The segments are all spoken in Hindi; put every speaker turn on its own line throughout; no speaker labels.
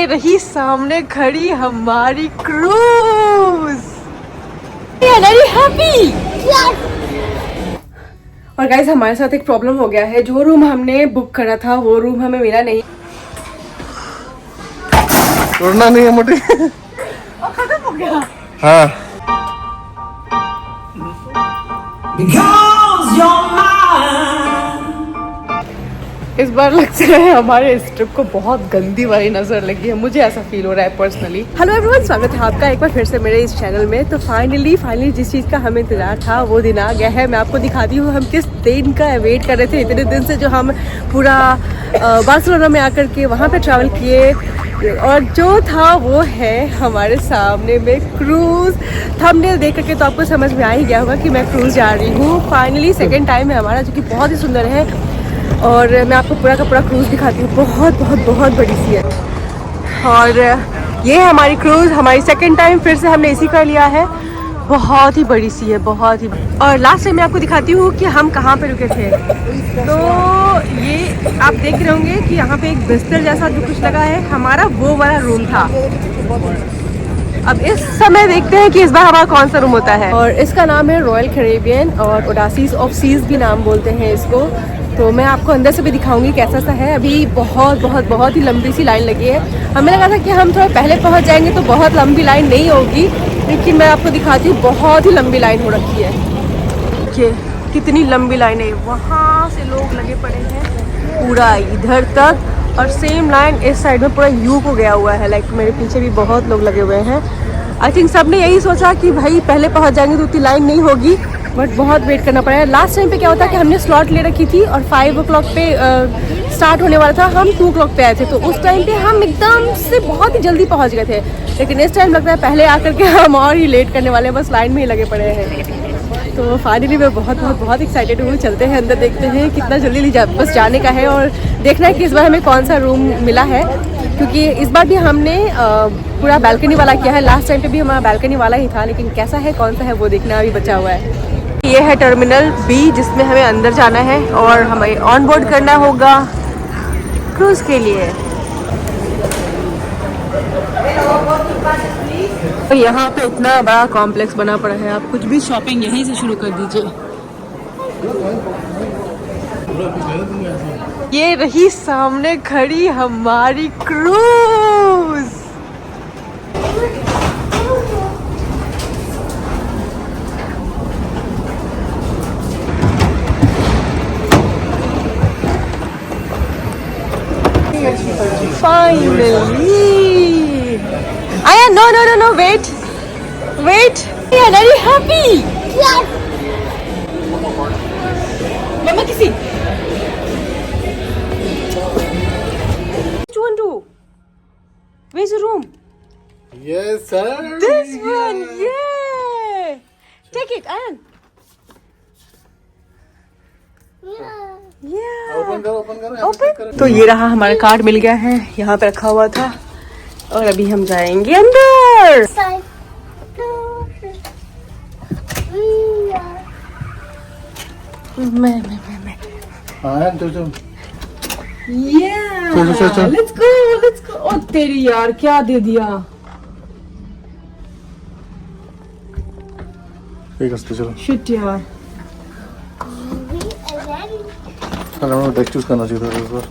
ये रही सामने खड़ी हमारी क्रूज। हैप्पी। और गाइस हमारे साथ एक प्रॉब्लम हो गया है। जो रूम हमने बुक करा था वो रूम हमें मिला नहीं।
तोड़ना नहीं है मोटी।
और खत्म हो गया।
हाँ।
इस बार लगता है हमारे इस ट्रिप को बहुत गंदी वाली नजर लगी है, मुझे ऐसा फील हो रहा है पर्सनली। हेलो एवरीवन, स्वागत है आपका एक बार फिर से मेरे इस चैनल में। तो फाइनली जिस चीज़ का हमें इंतजार था वो दिन आ गया है। मैं आपको दिखाती हूँ हम किस दिन का वेट कर रहे थे इतने दिन से, जो हम पूरा बार्सिलोना में आकर के वहाँ पे ट्रैवल किए। और जो था वो है हमारे सामने में क्रूज। थंबनेल देख करके तो आपको समझ में आ ही गया होगा कि मैं क्रूज जा रही हूँ। फाइनली सेकेंड टाइम है हमारा, जो कि बहुत ही सुंदर है। और मैं आपको पूरा का पूरा क्रूज़ दिखाती हूँ। बहुत बड़ी सी है। और ये है हमारी क्रूज़, हमारी सेकंड टाइम फिर से हमने इसी कर लिया है। बहुत ही बड़ी सी है, बहुत ही। और लास्ट टाइम मैं आपको दिखाती हूँ कि हम कहाँ पे रुके थे। तो ये आप देख रहे होंगे कि यहाँ पे एक बिस्तर जैसा जो कुछ लगा है, हमारा वो वाला रूम था। अब इस समय देखते हैं कि इस बार हमारा कौन सा रूम होता है। और इसका नाम है रॉयल कैरेबियन और ओडासीज ऑफ सीज भी नाम बोलते हैं इसको। तो मैं आपको अंदर से भी दिखाऊंगी कैसा सा है। अभी बहुत ही लंबी सी लाइन लगी है। हमें लगा था कि हम थोड़ा पहले पहुंच जाएंगे तो बहुत लंबी लाइन नहीं होगी, लेकिन मैं आपको दिखाती हूँ बहुत ही लंबी लाइन हो रखी है। देखिए कितनी लंबी लाइन है, वहाँ से लोग लगे पड़े हैं पूरा इधर तक। और सेम लाइन इस साइड में पूरा यू को गया हुआ है। लाइक मेरे पीछे भी बहुत लोग लगे हुए हैं। आई थिंक सब ने यही सोचा कि भाई पहले पहुँच जाएंगे तो उतनी लाइन नहीं होगी, बट बहुत वेट करना पड़ेगा। लास्ट टाइम पे क्या होता है कि हमने स्लॉट ले रखी थी और 5 o'clock पे स्टार्ट होने वाला था। हम 2 o'clock पे आए थे, तो उस टाइम पे हम एकदम से बहुत ही जल्दी पहुंच गए थे। लेकिन इस टाइम लगता है पहले आकर के हम और ही लेट करने वाले हैं, बस लाइन में ही लगे पड़े हैं। तो फाइनली मैं बहुत एक्साइटेड हूँ। चलते हैं अंदर, देखते हैं कितना जल्दी बस जाने का है और देखना है कि इस बार हमें कौन सा रूम मिला है। क्योंकि इस बार भी हमने पूरा बालकनी वाला किया है। लास्ट टाइम पे भी हमारा बालकनी वाला ही था, लेकिन कैसा है कौन सा है वो देखना अभी बचा हुआ है। ये है टर्मिनल बी, जिसमें हमें अंदर जाना है और हमें ऑन बोर्ड करना होगा क्रूज के लिए। तो यहाँ पे इतना बड़ा कॉम्प्लेक्स बना पड़ा है, आप कुछ भी शॉपिंग यहीं से शुरू कर दीजिए। ये रही सामने खड़ी हमारी cruise. Finally! Aya, no, wait. Aya, are you happy? Yes. Mama, kisi. Which one do? Where's your room?
Yes, sir.
This one, yeah. Take it, Ayan.
Open करो।
तो ये रहा, हमारा कार्ड मिल गया है, यहाँ पे रखा हुआ था। और अभी हम जाएंगे अंदर। मैं
चल।
Let's go. ओ तेरी यार, क्या दे दिया।
चलो
शिट यार।
डेस्क चूज करना चाहिए था इस बार।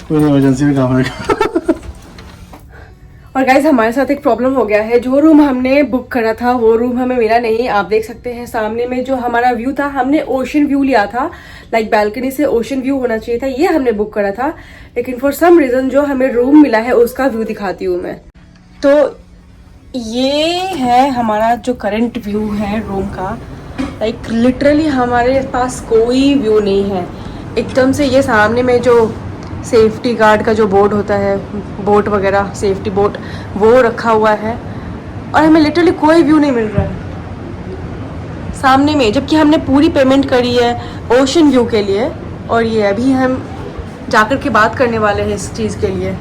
कोई नहीं, इमरजेंसी में काम है।
और गाइस हमारे साथ एक प्रॉब्लम हो गया है। जो रूम हमने बुक करा था वो रूम हमें मिला नहीं। आप देख सकते हैं सामने में जो हमारा व्यू था, हमने ओशन व्यू लिया था। लाइक बालकनी से ओशन व्यू होना चाहिए था, ये हमने बुक करा था। लेकिन फॉर सम रीजन जो हमें रूम मिला है उसका व्यू दिखाती हूँ मैं। तो ये है हमारा जो करंट व्यू है रूम का। लाइक लिटरली हमारे पास कोई व्यू नहीं है। एकदम से ये सामने में जो सेफ्टी गार्ड का जो बोर्ड होता है, बोट वगैरह सेफ्टी बोट, वो रखा हुआ है। और हमें लिटरली कोई व्यू नहीं मिल रहा है सामने में, जबकि हमने पूरी पेमेंट करी है ओशन व्यू के लिए। और ये अभी हम जाकर के बात करने वाले हैं इस चीज़ के लिए।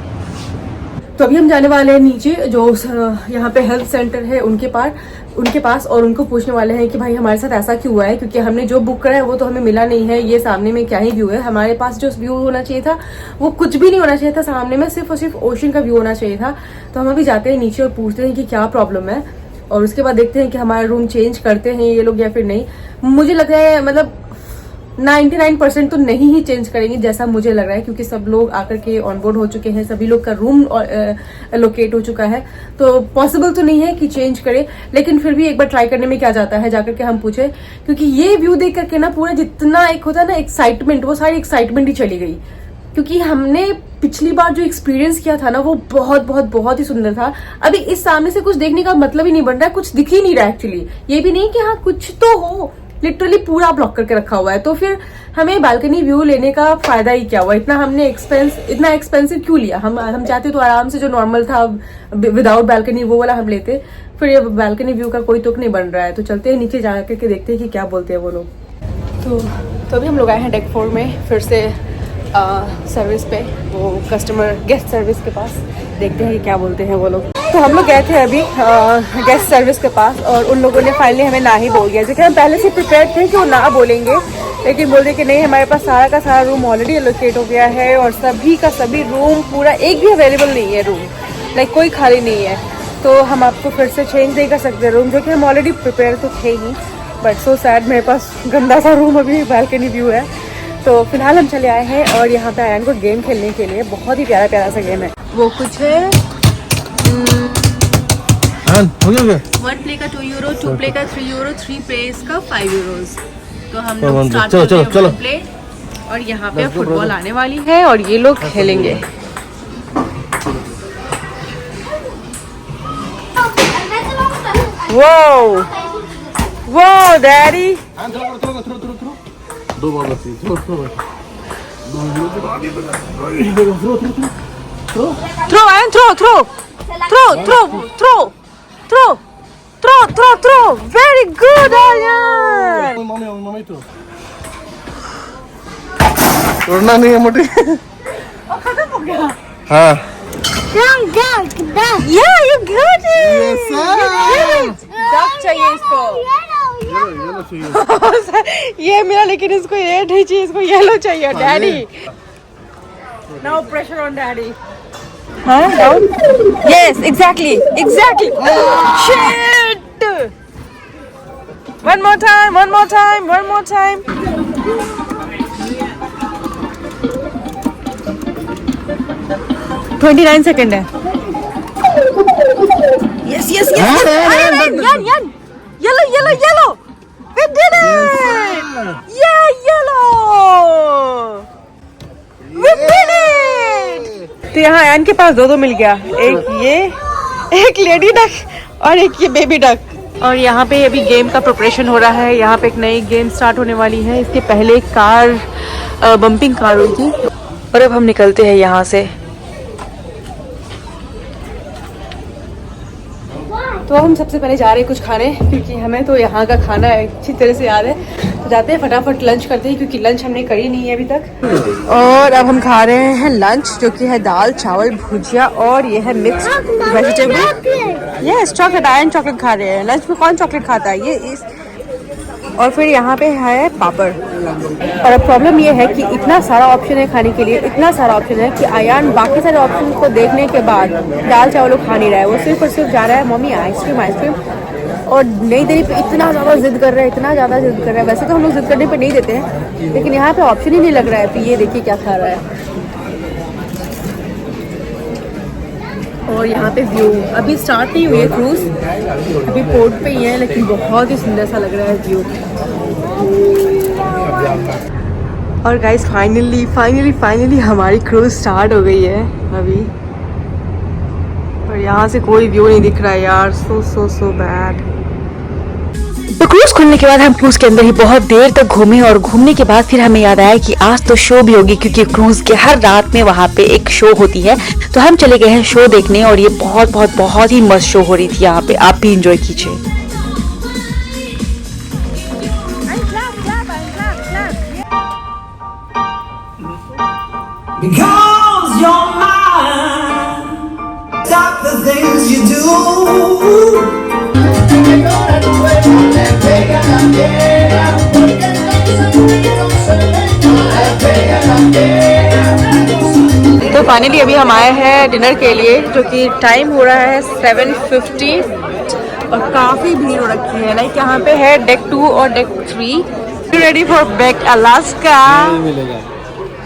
तो अभी हम जाने वाले हैं नीचे, जो यहाँ पे हेल्थ सेंटर है उनके पास। उनके पास और उनको पूछने वाले हैं कि भाई हमारे साथ ऐसा क्यों हुआ है, क्योंकि हमने जो बुक करा है वो तो हमें मिला नहीं है। ये सामने में क्या ही व्यू है, हमारे पास जो व्यू होना चाहिए था वो कुछ भी नहीं होना चाहिए था, सामने में सिर्फ और सिर्फ ओशन का व्यू होना चाहिए था। तो हम अभी जाते हैं नीचे और पूछते हैं कि क्या प्रॉब्लम है, और उसके बाद देखते हैं कि हमारा रूम चेंज करते हैं ये लोग या फिर नहीं। मुझे लग रहा है मतलब 99% तो नहीं ही चेंज करेंगे जैसा मुझे लग रहा है, क्योंकि सब लोग आकर के ऑनबोर्ड हो चुके हैं, सभी लोग का रूम लोकेट हो चुका है, तो पॉसिबल तो नहीं है कि चेंज करे। लेकिन फिर भी एक बार ट्राई करने में क्या जाता है, जाकर के हम पूछे, क्योंकि ये व्यू देख करके ना पूरा जितना एक होता है ना एक्साइटमेंट, वो सारी एक्साइटमेंट ही चली गई। क्योंकि हमने पिछली बार जो एक्सपीरियंस किया था ना वो बहुत बहुत बहुत ही सुंदर था। अभी इस सामने से कुछ देखने का मतलब ही नहीं बन रहा है, कुछ दिख ही नहीं रहा है एक्चुअली। ये भी नहीं कि हाँ कुछ तो हो, लिटरली पूरा ब्लॉक करके रखा हुआ है। तो फिर हमें बालकनी व्यू लेने का फायदा ही क्या हुआ, इतना एक्सपेंसिव क्यों लिया। हम चाहते तो आराम से जो नॉर्मल था विदाउट बालकनी वो वाला हम लेते। फिर ये बालकनी व्यू का कोई तुक नहीं बन रहा है, तो चलते हैं नीचे जा करके देखते हैं कि क्या बोलते हैं वो लोग। तो अभी हम लोग आए हैं डेक 4 में फिर से सर्विस पे, वो कस्टमर गेस्ट सर्विस के पास, देखते हैं कि क्या बोलते हैं वो लोग। तो हम लोग गए थे अभी गेस्ट सर्विस के पास, और उन लोगों ने फाइनली हमें ना ही बोल दिया। जैसे हम पहले से प्रिपेयर थे कि वो ना बोलेंगे, लेकिन बोल रहे कि नहीं, हमारे पास सारा का सारा रूम ऑलरेडी एलोकेट हो गया है, और सभी का सभी रूम पूरा एक भी अवेलेबल नहीं है, रूम लाइक कोई खाली नहीं है। तो हम आपको फिर से चेंज नहीं कर सकते रूम, जो कि हम ऑलरेडी प्रिपेयर तो थे ही, बट सो सैड मेरे पास गंदा सा रूम अभी बालकनी व्यू है। तो फिलहाल हम चले आए हैं और यहाँ पे आयन को गेम खेलने के लिए, बहुत ही प्यारा प्यारा सा गेम है। वो कुछ है वन प्ले का 2 यूरो, 2 प्ले का 3 यूरो, 3 प्लेस का 5 यूरोज। तो हम लोग स्टार्ट करते हैं वन प्ले, और यहाँ पे फुटबॉल आने वाली है और ये लोग खेलेंगे। वो डैडी
दो बॉल बची, throw
throw and throw very good Ayan.
Mummy throw तोड़ना नहीं है मोटी।
खत्म हो गया।
हाँ
Yeah, you got it.
Yes, sir.
Duck चाहिए इसको।
येलो चाहिए।
ये मेरा, लेकिन इसको रेड नहीं चाहिए, इसको येलो चाहिए। Daddy, now pressure on daddy. हाँ down, yes exactly shit. One more time 29 second है। यस यान yellow we did it, yeah yellow we did it। तो यहाँ आयन के पास दो मिल गया, एक लेडी डक और एक ये बेबी डक। और यहाँ पे अभी गेम का प्रिपरेशन हो रहा है। यहाँ पे एक नई गेम स्टार्ट होने वाली है। इसके पहले कार बम्पिंग कार हुई थी, और अब हम निकलते हैं यहाँ से। तो हम सबसे पहले जा रहे हैं कुछ खाने, क्योंकि हमें तो यहाँ का खाना अच्छी तरह से याद है। तो जाते हैं फटाफट लंच करते हैं, क्योंकि लंच हमने करी नहीं है अभी तक। और अब हम खा रहे हैं लंच, जो कि है दाल चावल भुजिया, और ये है mixed vegetable. Yes chocolate, ion chocolate खा रहे हैं। लंच में कौन चॉकलेट खाता है, ये और फिर यहाँ पे है पापड़। और अब प्रॉब्लम ये है कि इतना सारा ऑप्शन है खाने के लिए, इतना सारा ऑप्शन है कि आयान बाकी सारे ऑप्शन को देखने के बाद दाल चावल खा नहीं रहा है। वो सिर्फ और सिर्फ जा रहा है मम्मी आइसक्रीम, और नई दही पे इतना ज़्यादा जिद कर रहा है। वैसे तो हम लोग जिद करने पे नहीं देते हैं, लेकिन यहाँ पे ऑप्शन ही नहीं लग रहा है। तो ये देखिए क्या खा रहा है। और यहाँ पे व्यू अभी स्टार्ट नहीं हुई है क्रूज, अभी पोर्ट पे ही है, लेकिन बहुत ही सुंदर सा लग रहा है व्यू। और गाइस फाइनली हमारी क्रूज स्टार्ट हो गई है अभी, और यहाँ से कोई व्यू नहीं दिख रहा है यार। So bad. तो क्रूज खुलने के बाद हम क्रूज के अंदर ही बहुत देर तक घूमे, और घूमने के बाद फिर हमें याद आया कि आज तो शो भी होगी, क्योंकि क्रूज के हर रात में वहाँ पे एक शो होती है। तो हम चले गए हैं शो देखने, और ये बहुत ही मस्त शो हो रही थी यहाँ पे। आप भी इंजॉय कीजिए।
Because you're mine, stop the things you do.
तो फाइनली अभी हम आए हैं डिनर के लिए, जो कि टाइम हो रहा है 7:50 और काफ़ी भीड़ हो रखी है। लाइक यहाँ पे है डेक 2 और deck 3। Ready for back Alaska.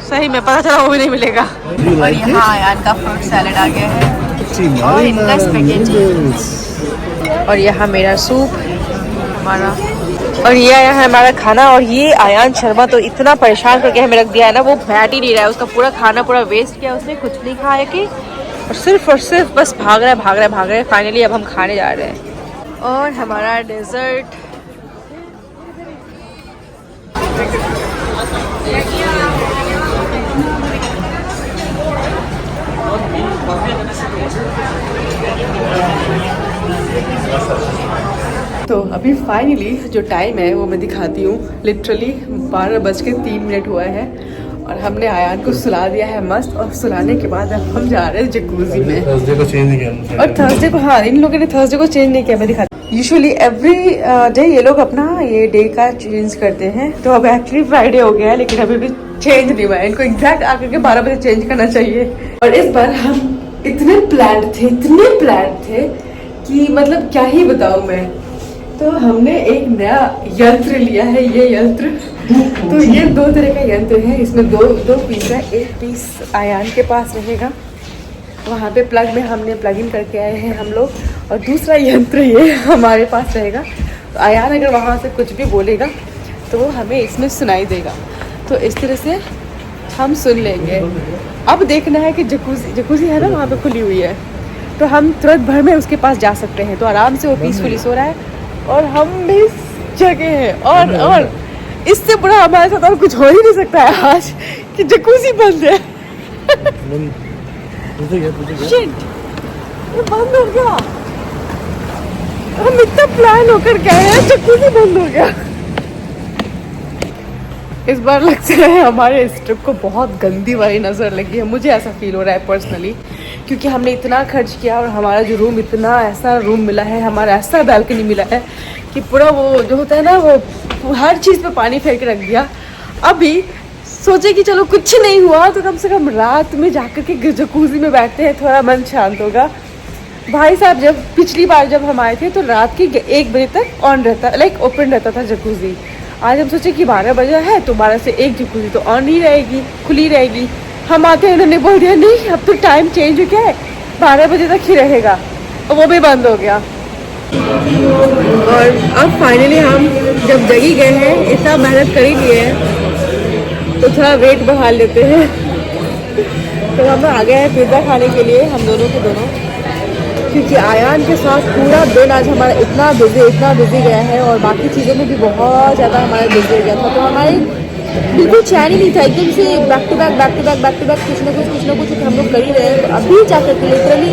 सही में पता चला वो भी नहीं मिलेगा। और यहाँ आयान का फ्रूट सैलेड आ गया है और इनका स्पेगेटी और यहाँ मेरा सूप हमारा, और ये आया है हमारा खाना। और ये आयान शर्मा तो इतना परेशान करके हमें रख दिया है ना, वो बैठ ही नहीं रहा है। उसका पूरा खाना पूरा वेस्ट किया उसने, कुछ नहीं खाया कि और सिर्फ बस भाग रहा है। फाइनली अब हम खाने जा रहे हैं और हमारा डेजर्ट तो अभी फाइनली जो टाइम है वो मैं दिखाती हूँ। लिटरली 12:03 हुआ है और हमने आयान को सुला दिया है मस्त, और सुलाने के बाद अब हम जा रहे हैं जकूजी में।
थर्सडे को चेंज नहीं किया
और थर्सडे को, हाँ, इन लोगों ने थर्सडे को चेंज नहीं किया। मैं दिखाती हूँ। यूजुअली एवरी डे ये लोग अपना ये डे का चेंज करते हैं, तो अब एक्चुअली फ्राइडे हो गया है लेकिन अभी भी चेंज नहीं हुआ है। इनको एग्जैक्ट आकर के 12 बजे चेंज करना चाहिए। और इस बार हम इतने प्लान थे कि मतलब क्या ही बताऊँ मैं। तो हमने एक नया यंत्र लिया है, ये यंत्र। तो ये 2 तरह का यंत्र है, इसमें दो पीस है। एक पीस आयान के पास रहेगा, वहाँ पे प्लग में हमने प्लग इन करके आए हैं हम लोग, और दूसरा यंत्र ये हमारे पास रहेगा। तो आयान अगर वहाँ से कुछ भी बोलेगा तो वो हमें इसमें सुनाई देगा, तो इस तरह से हम सुन लेंगे। अब देखना है कि जकूजी है ना वहाँ पे खुली हुई है, तो हम तुरंत भर में उसके पास जा सकते हैं। तो आराम से वो पीसफुली सो रहा है और हम भी जगे हैं। और इससे बुरा हमारे साथ और कुछ हो ही नहीं सकता है आज कि जकूजी बंद है। शिट, ये बंद हो गया। हम इतना प्लान होकर गए हैं, जकूजी बंद हो गया। इस बार लगता है हमारे इस ट्रिप को बहुत गंदी वाली नज़र लगी है, मुझे ऐसा फील हो रहा है पर्सनली, क्योंकि हमने इतना खर्च किया और हमारा जो रूम, इतना ऐसा रूम मिला है, हमारा ऐसा बैल्कनी मिला है कि पूरा वो जो होता है ना, वो हर चीज़ पे पानी फेर के रख दिया। अभी सोचे कि चलो कुछ नहीं हुआ तो कम से कम रात में जाकर के जकूजी में बैठते हैं, थोड़ा मन शांत होगा। भाई साहब जब पिछली बार जब हम आए थे तो रात के 1 बजे तक ऑन रहता, लाइक ओपन रहता था जकूजी। आज हम सोचे कि 12 बजे है तो 12 से 1 जकूजी तो ऑन ही रहेगी, खुली रहेगी। हम आते हैं, इन्होंने बोल दिया नहीं अब तो टाइम चेंज हो गया है, 12 बजे तक ही रहेगा, और वो भी बंद हो गया। और अब फाइनली हम जब जगी गए हैं, इतना मेहनत कर ही लिए हैं, तो थोड़ा वेट बढ़ा लेते हैं। तो हम आ गए हैं पिज़्ज़ा खाने के लिए, हम दोनों के दोनों, क्योंकि आयान के साथ पूरा दिन आज हमारा इतना बिजी गया है, और बाकी चीज़ों में भी बहुत ज़्यादा हमारा बिजी हो गया था। तो हमारे बिल्कुल चैन ही नहीं था, एकदम से बैक टू बैक कुछ ना कुछ हम लोग कर ही रहे हैं। तो अभी जाकर के लिटरली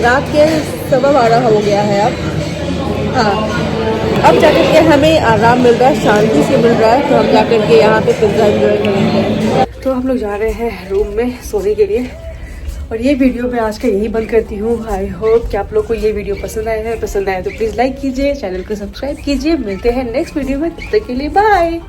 रात के 12:15 हो गया है अब। हाँ, अब जाकर के हमें आराम मिल रहा है, शांति से मिल रहा है, तो हम जाकर के यहाँ पे पिज़्ज़ा एंजॉय करेंगे। तो हम लोग जा रहे हैं रूम में सोने के लिए, और ये वीडियो मैं आज का यही बंद करती हूँ। आई होप कि आप लोग को ये वीडियो पसंद आया तो प्लीज़ लाइक कीजिए, चैनल को सब्सक्राइब कीजिए। मिलते हैं नेक्स्ट वीडियो में, तब तक के लिए बाय।